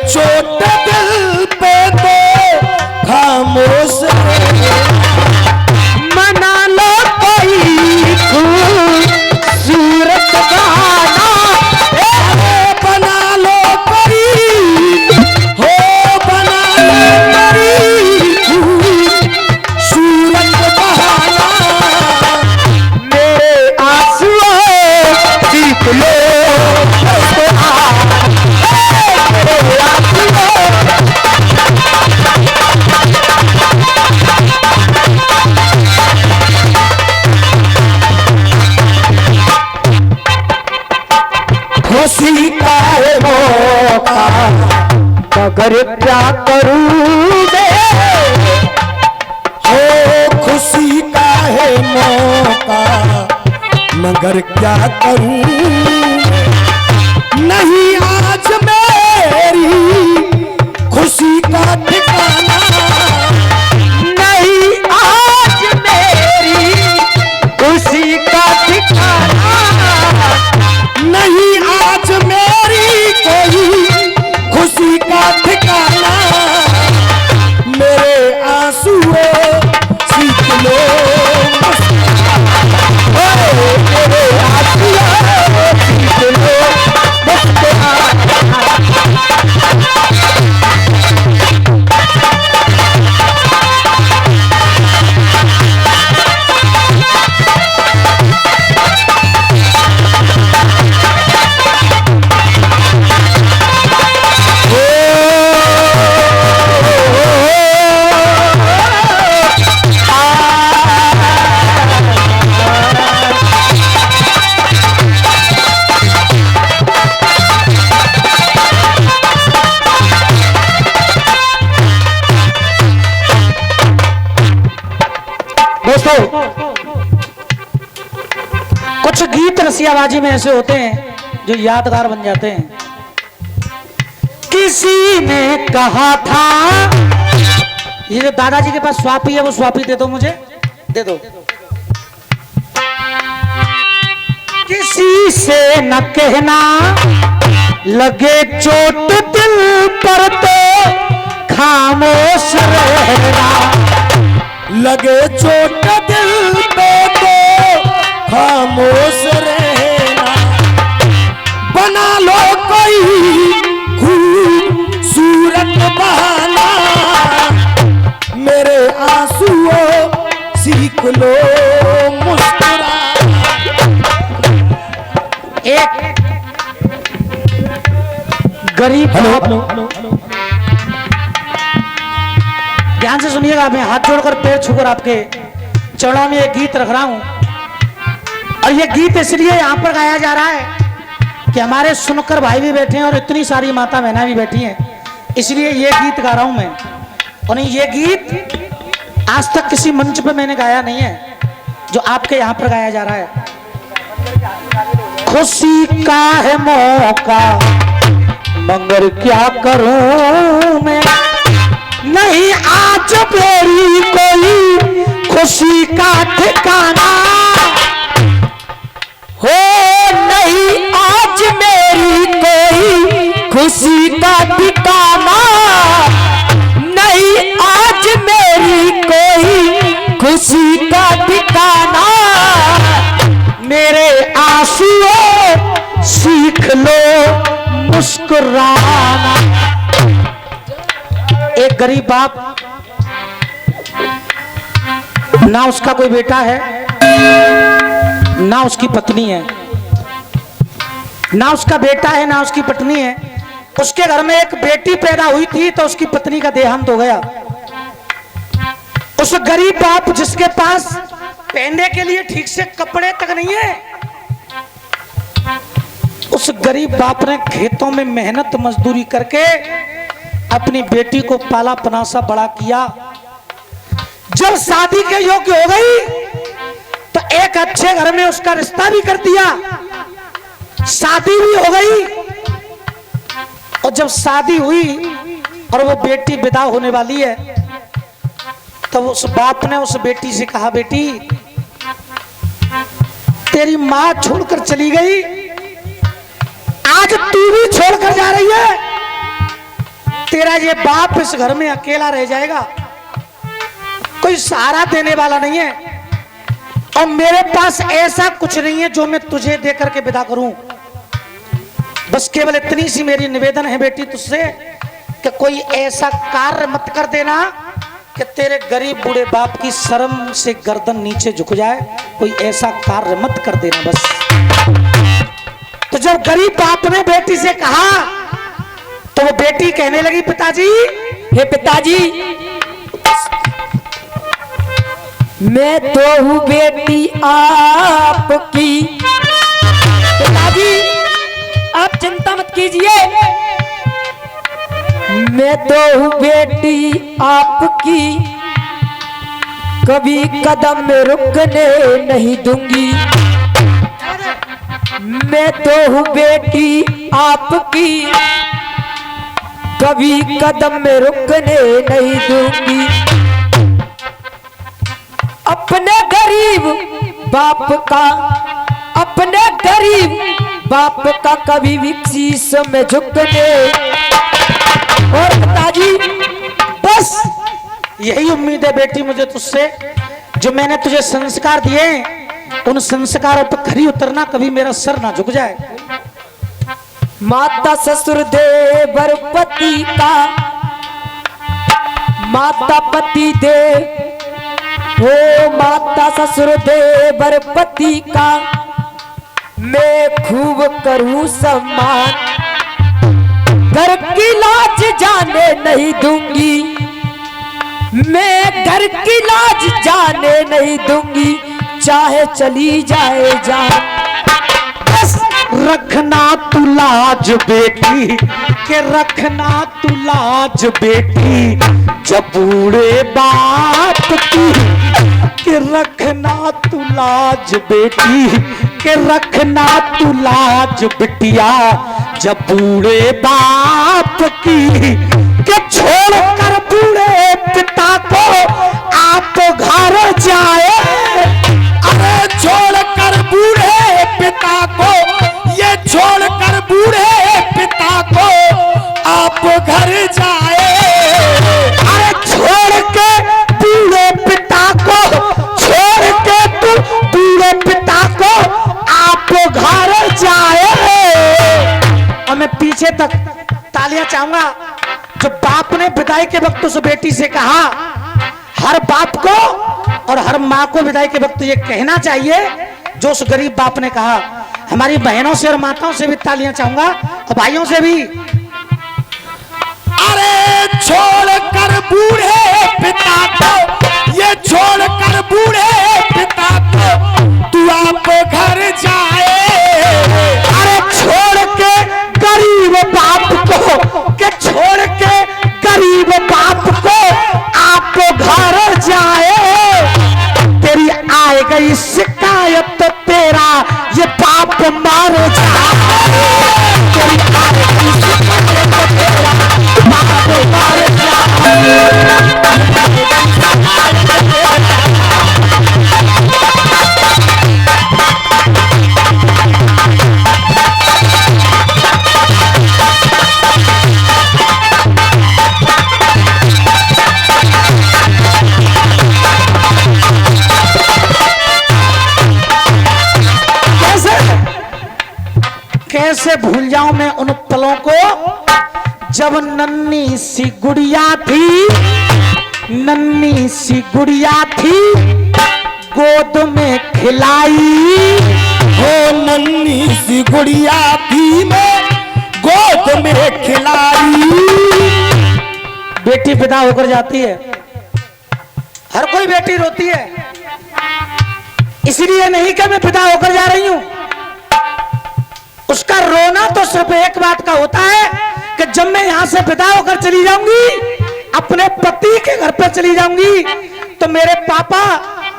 चोट दिल पे तो खामोश मना लो कोई खूबसूरत बहाना, बना लो कोई हो, बना लो कोई खूबसूरत बहाना। मेरे आंसुओं सीख लो खुशी का है मौका मगर क्या करूं मैं, हो, खुशी का है मौका मगर क्या करूं। नहीं आज मेरी खुशी का ठिकाना, नहीं आज मेरी खुशी का ठिकाना, नहीं आज मेरी कोई खुशी का ठिकाना। मेरे आंसुओं सीख लो मेरे आंसुओं सीख लो दोस्तों, कुछ गीत रसियाबाजी में ऐसे होते हैं जो यादगार बन जाते हैं। किसी ने कहा था, ये जो दादाजी के पास स्वापी है वो स्वापी दे दो, मुझे दे दो। किसी से न कहना लगे चोट दिल पर तो खामोश रहना, लगे चोट दिल पे तो खामोश रहना। बना लो कोई खूबसूरत बहाना, मेरे आंसुओं सीख लो मुस्कुरा। एक गरीब, ध्यान से सुनिएगा, मैं हाथ जोड़कर पैर छूकर आपके चरणों में एक गीत रख रहा हूं। और ये गीत इसलिए यहां पर गाया जा रहा है कि हमारे सुनकर भाई भी बैठे हैं और इतनी सारी माता बहना भी बैठी हैं, इसलिए ये गीत गा रहा हूं मैं। और ये गीत आज तक किसी मंच पे मैंने गाया नहीं है जो आपके यहां पर गाया जा रहा है। खुशी का है मौका मगर क्या करूं मैं, नहीं आज मेरी कोई खुशी का ठिकाना, हो नहीं आज मेरी कोई खुशी का ठिकाना, नहीं आज मेरी कोई खुशी का ठिकाना। मेरे आंसुओं सीख लो मुस्कुराना। एक गरीब बाप, ना उसका कोई बेटा है ना उसकी पत्नी है, ना उसका बेटा है ना उसकी पत्नी है। उसके घर में एक बेटी पैदा हुई थी तो उसकी पत्नी का देहांत हो गया। उस गरीब बाप जिसके पास पहनने के लिए ठीक से कपड़े तक नहीं है, उस गरीब बाप ने खेतों में मेहनत मजदूरी करके अपनी बेटी को पाला पनासा बड़ा किया। जब शादी के योग्य हो गई तो एक अच्छे घर में उसका रिश्ता भी कर दिया, शादी भी हो गई। और जब शादी हुई और वो बेटी विदा होने वाली है तो उस बाप ने उस बेटी से कहा, बेटी तेरी माँ छोड़कर चली गई, आज तू भी छोड़कर जा रही है, तेरा ये बाप इस घर में अकेला रह जाएगा, कोई सहारा देने वाला नहीं है, और मेरे पास ऐसा कुछ नहीं है जो मैं तुझे दे करके विदा करूं। बस केवल इतनी सी मेरी निवेदन है बेटी तुझसे कि कोई ऐसा कार्य मत कर देना कि तेरे गरीब बूढ़े बाप की शर्म से गर्दन नीचे झुक जाए। कोई ऐसा कार्य मत कर देना बस। तो जब गरीब बाप ने बेटी से कहा तो वो बेटी कहने लगी, पिताजी, हे पिताजी, मैं तो हूँ बेटी आपकी। पिताजी आप चिंता मत कीजिए, मैं तो हूँ बेटी आपकी, कभी कदम में रुकने नहीं दूंगी। मैं तो हूँ बेटी आपकी, कभी कदम में रुकने नहीं दूंगी। अपने गरीब बाप का, अपने गरीब बाप का कभी भी शीश में झुकने। और पिताजी बस यही उम्मीद है बेटी मुझे तुझसे, जो मैंने तुझे संस्कार दिए उन संस्कारों पर खरी उतरना, कभी मेरा सर ना झुक जाए। माता ससुर देवर पति का, माता पति दे हो, माता ससुर देवर पति का मैं खूब करूं सम्मान। घर की लाज जाने नहीं दूंगी, मैं घर की लाज जाने नहीं दूंगी, चाहे चली जाए जान। रखना तू लाज बेटी, के रखना तू लाज बेटी, जब बूढ़े बाप की, के रखना तू लाज बेटी, के रखना तू लाज बिटिया, जब बूढ़े बाप की, के छोड़ कर बूढ़े पिता को आप घर जाए। अरे छोड़ कर बूढ़े पिता को, ये छोड़ कर बूढ़े पिता को आप घर जाए। अरे छोड़ के बूढ़े पिता को, छोड़ के तू बूढ़े पिता को आप घर जाए। और मैं पीछे तक तालियां चाहूंगा। जो बाप ने विदाई के वक्त उस बेटी से कहा, हर बाप को और हर माँ को विदाई के वक्त ये कहना चाहिए जो उस गरीब बाप ने कहा। हमारी बहनों से और माताओं से भी तालियां चाहूंगा और भाइयों से भी। अरे छोड़ कर बूढ़े पिता को, ये छोड़ कर बूढ़े पिता को तू आप घर जाए। अरे छोड़ के गरीब बाप को, के छोड़ के गरीब बाप को आप घर जाए। तेरी आए गई शिकायत तो तेरा ये बाप मार जाए। तेरी आए गई शिकायत तो तेरा बाप मार जाए। कैसे भूल जाऊं मैं उन पलों को जब नन्ही सी गुड़िया थी, नन्ही सी गुड़िया थी गोद में खिलाई हो। नन्ही सी गुड़िया थी मैं गोद में खिलाई। बेटी विदा होकर जाती है, हर कोई बेटी रोती है, इसलिए नहीं कि मैं विदा होकर जा रही हूं। उसका रोना तो सिर्फ एक बात का होता है कि जब मैं यहां से विदा होकर चली जाऊंगी, अपने पति के घर पर चली जाऊंगी, तो मेरे पापा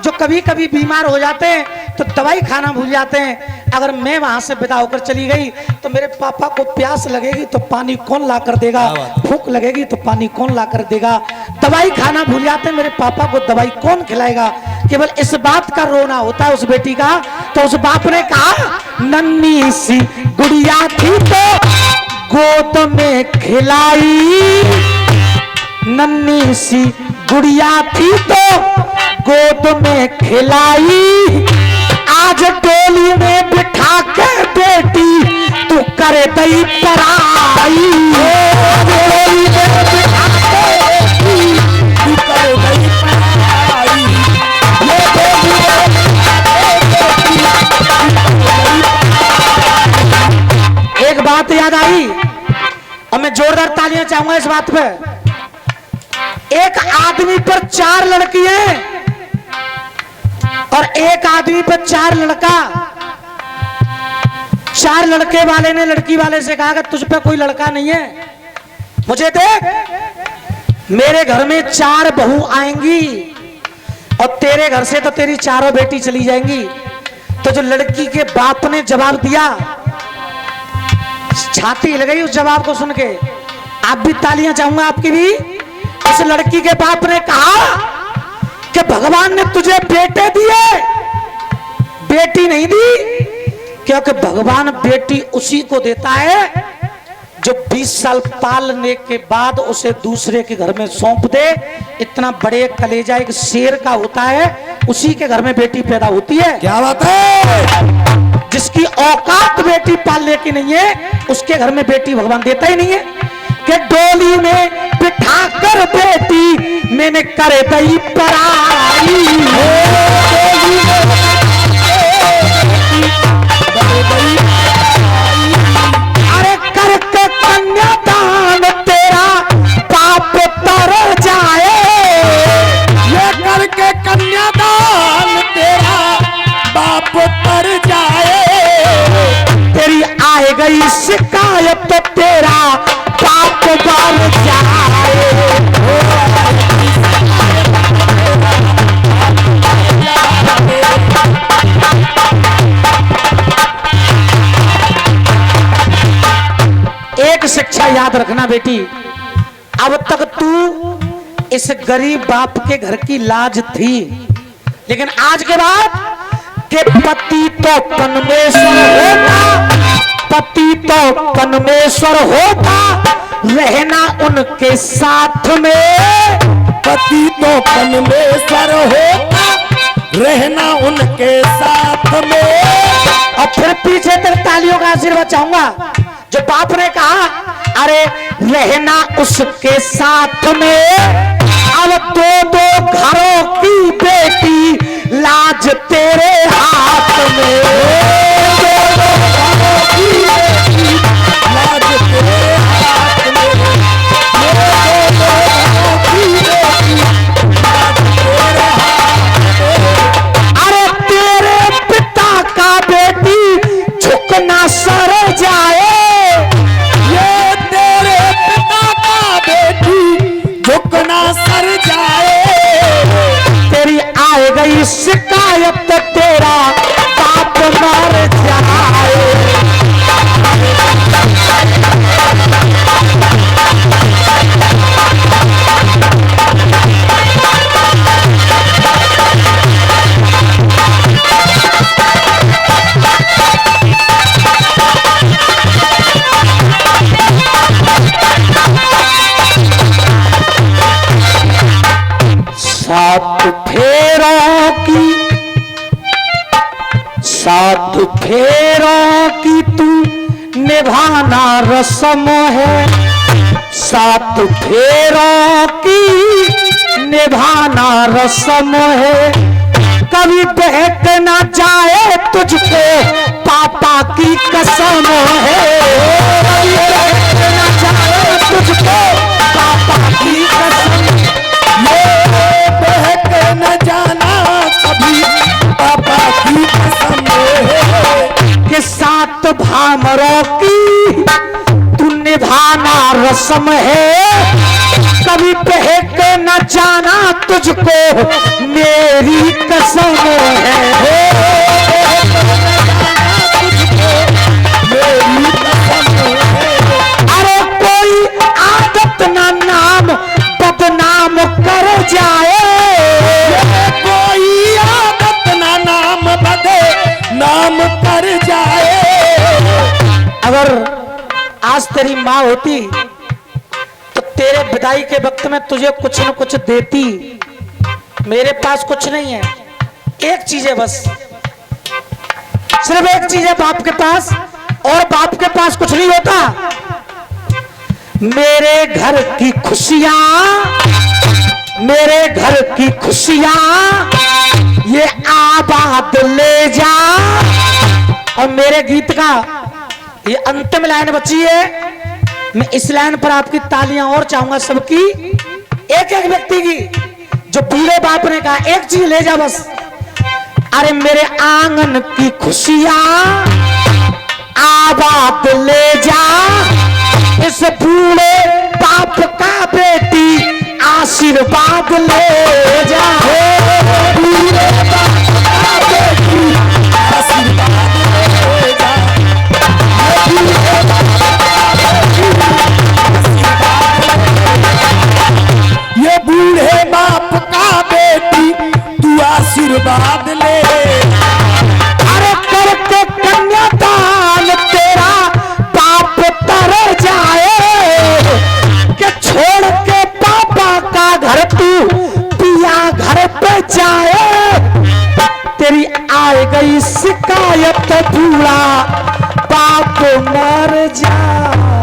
जो कभी कभी बीमार हो जाते हैं तो दवाई खाना भूल जाते हैं। अगर मैं वहां से विदा होकर चली गई तो मेरे पापा को प्यास लगेगी तो पानी कौन ला कर देगा, भूख लगेगी तो पानी कौन ला कर देगा, दवाई खाना भूल जाते हैं, मेरे पापा को दवाई कौन खिलाएगा। केवल इस बात का रोना होता है उस बेटी का। तो उस बाप ने कहा, नन्ही सी गुड़िया थी तो गोद में खिलाई, नन्ही सी गुड़िया थी तो गोद में खिलाई, आज डोली में बिठा के बेटी तू करे दई पराई। डोली में बिठा के बेटी तू कर गई पराई। ये डोली में एक बात याद आई और मैं जोरदार तालियां चाहूंगा इस बात पे। एक आदमी पर 4 लड़की है और एक आदमी पर 4 लड़का। 4 लड़के वाले ने लड़की वाले से कहा कि तुझ पे कोई लड़का नहीं है, मुझे देख, मेरे घर में 4 बहू आएंगी और तेरे घर से तो तेरी चारों बेटी चली जाएंगी। तो जो लड़की के बाप ने जवाब दिया, छाती हिल गई उस जवाब को सुन के। आप भी तालियां चाहूंगा आपकी भी। उस लड़की के बाप ने कहा कि भगवान ने तुझे बेटे दिए, बेटी नहीं दी, क्योंकि भगवान बेटी उसी को देता है जो 20 साल पालने के बाद उसे दूसरे के घर में सौंप दे। इतना बड़े कलेजा एक शेर का होता है, उसी के घर में बेटी पैदा होती है। क्या बात है? जिसकी औकात बेटी पालने की नहीं है उसके घर में बेटी भगवान देता ही नहीं है। कि डोली में बिठा कर बेटी मैंने करे दई पराई। अरे करके कन्यादान तेरा पाप तर जाए। ये करके कन्यादान तेरा बाप तर जाए। तेरी आए गई शिकायत तो तेरा पाप बढ़ जाए। एक शिक्षा याद रखना बेटी, अब तक तू इस गरीब बाप के घर की लाज थी, लेकिन आज के बाद के पति तो परमेश्वर होता, पति तो परमेश्वर होता, रहना उनके साथ में। पति तो परमेश्वर होता, रहना उनके साथ में। और फिर पीछे तक तालियों का आशीर्वाद चाहूंगा। जो बाप ने कहा अरे रहना उसके साथ में, अब 2-2 घरों की बेटी लाज तेरे हाथ में। 2-2 घरों की बेटी लाज तेरे हाथ में। ये 2-2 घरों की बेटी लाज तेरे हाथ में। अरे तेरे पिता का बेटी झुकना सर जाए। ये तेरे पिता का बेटी झुकना सर जाए। तेरी आए गई शिकायत तेरा पाप मर जाए। सात फेरों की तू निभाना रस्म है। 7 फेरों की निभाना रस्म है। कभी बहक ना जाए तुझको पापा की कसम है। कभी बहक ना जाए तुझको पापा की कसम। ये बहक न जाना कभी पापा की कसम है। कि 7 भामरों की तू निभाना रस्म है। कभी बहक न जाना तुझको मेरी कसम है। मेरी कसम है। अरे कोई आदत ना नाम बदनाम कर जाए। कोई आदत ना नाम बदे नाम कर जाए। अगर आज तेरी माँ होती तो तेरे विदाई के वक्त में तुझे कुछ न कुछ देती। मेरे पास कुछ नहीं है, एक चीज है बस, सिर्फ एक चीज है बाप के पास, और बाप के पास कुछ नहीं होता। मेरे घर की खुशियां, मेरे घर की खुशियां ये आबाद ले जा। और मेरे गीत का ये अंतिम लाइन बची है, मैं इस लाइन पर आपकी तालियां और चाहूंगा सबकी, एक एक व्यक्ति की, जो बूढ़े बाप ने कहा एक चीज ले जा बस। अरे मेरे आंगन की खुशियां आबाद ले जा, इस बूढ़े बाप का बेटी आशीर्वाद ले जा। बूढ़े बाप का बेटी आशीर्वाद ले जा, ये बूढ़े बाप का बेटी तू आशीर्वाद ले। अरे करके कन्यादान तेरा बाप तर जाए, कि छोड़ के पापा का घर तू पिया घर पे जाए। तेरी आ गई शिकायत बूढ़ा बाप मर जा।